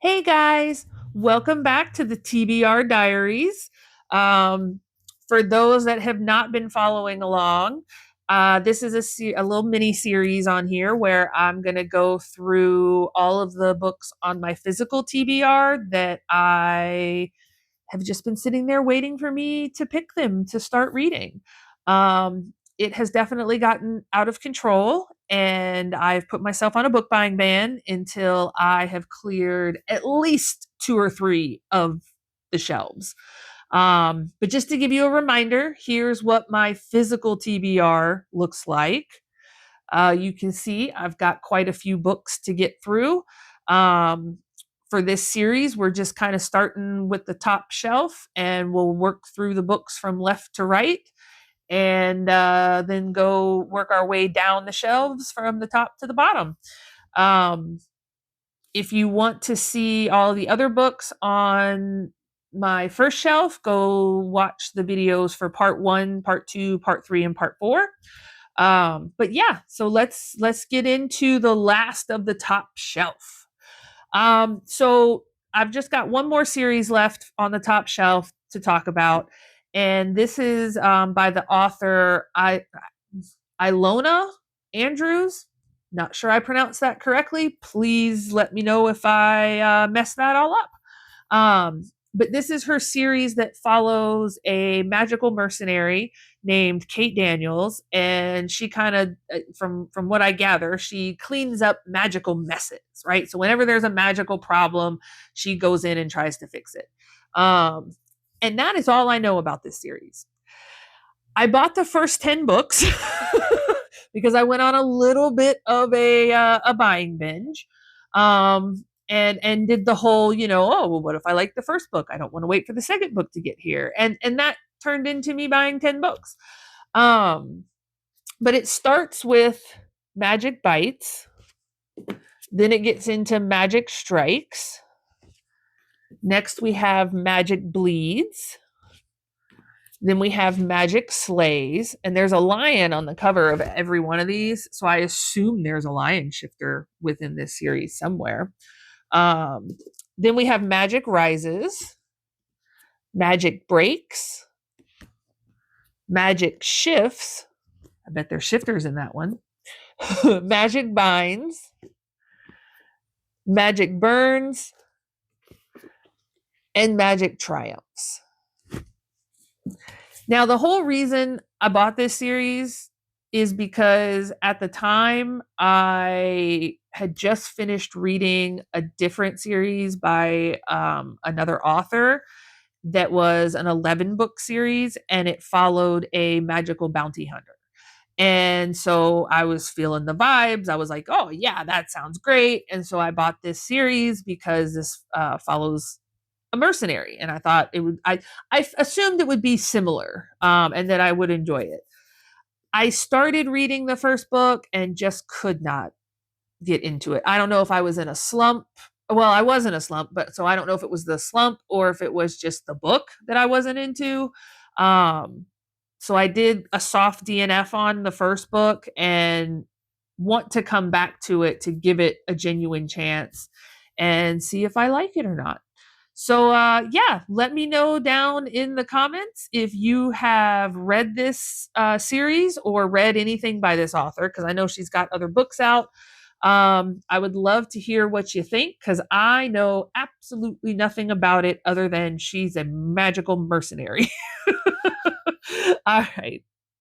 Hey guys, welcome back to the TBR Diaries. Um, for those that have not been following along, this is a little mini series on here where I'm going to go through all of the books on my physical TBR that I have just been sitting there waiting for me to pick them to start reading. It has definitely gotten out of control, and I've put myself on a book buying ban until I have cleared at least two or three of the shelves. But just to give you a reminder, here's what my physical TBR looks like. You can see I've got quite a few books to get through. Um, for this series, we're just kind of starting with the top shelf and we'll work through the books from left to right and then go work our way down the shelves from the top to the bottom. Um, if you want to see all the other books on my first shelf, go watch the videos for part one, part two, part three, and part four. But yeah, so let's get into the last of the top shelf. So I've just got one more series left on the top shelf to talk about, and this is by the author Ilona Andrews. Not sure I pronounced that correctly. Please let me know if I messed that all up. But this is her series that follows a magical mercenary named Kate Daniels, and she kind of, from what I gather, she cleans up magical messes, right? So whenever there's a magical problem, she goes in and tries to fix it. And that is all I know about this series. I bought the first 10 books because I went on a little bit of a buying binge. And did the whole, oh, well, what if I like the first book? I don't want to wait for the second book to get here. And that turned into me buying 10 books. Um, but it starts with Magic Bites, then it gets into Magic Strikes. Next, we have Magic Bleeds. Then we have Magic Slays, and there's a lion on the cover of every one of these. So I assume there's a lion shifter within this series somewhere. Um, then we have Magic Rises, Magic Breaks, Magic Shifts. I bet there's shifters in that one. Magic Binds, Magic Burns, and Magic Triumphs. Now, the whole reason I bought this series is because at the time I had just finished reading a different series by another author that was an 11 book series, and it followed a magical bounty hunter. And so I was feeling the vibes. I was like, oh, yeah, that sounds great. And so I bought this series because this follows a mercenary, and I thought it would. I assumed it would be similar, and that I would enjoy it. I started reading the first book and just could not get into it. I don't know if I was in a slump. Well, I was in a slump, but so I don't know if it was the slump or if it was just the book that I wasn't into. Um, so I did a soft DNF on the first book and want to come back to it to give it a genuine chance and see if I like it or not. So, yeah, let me know down in the comments if you have read this series or read anything by this author, because I know she's got other books out. I would love to hear what you think, because I know absolutely nothing about it other than she's a magical mercenary. All right.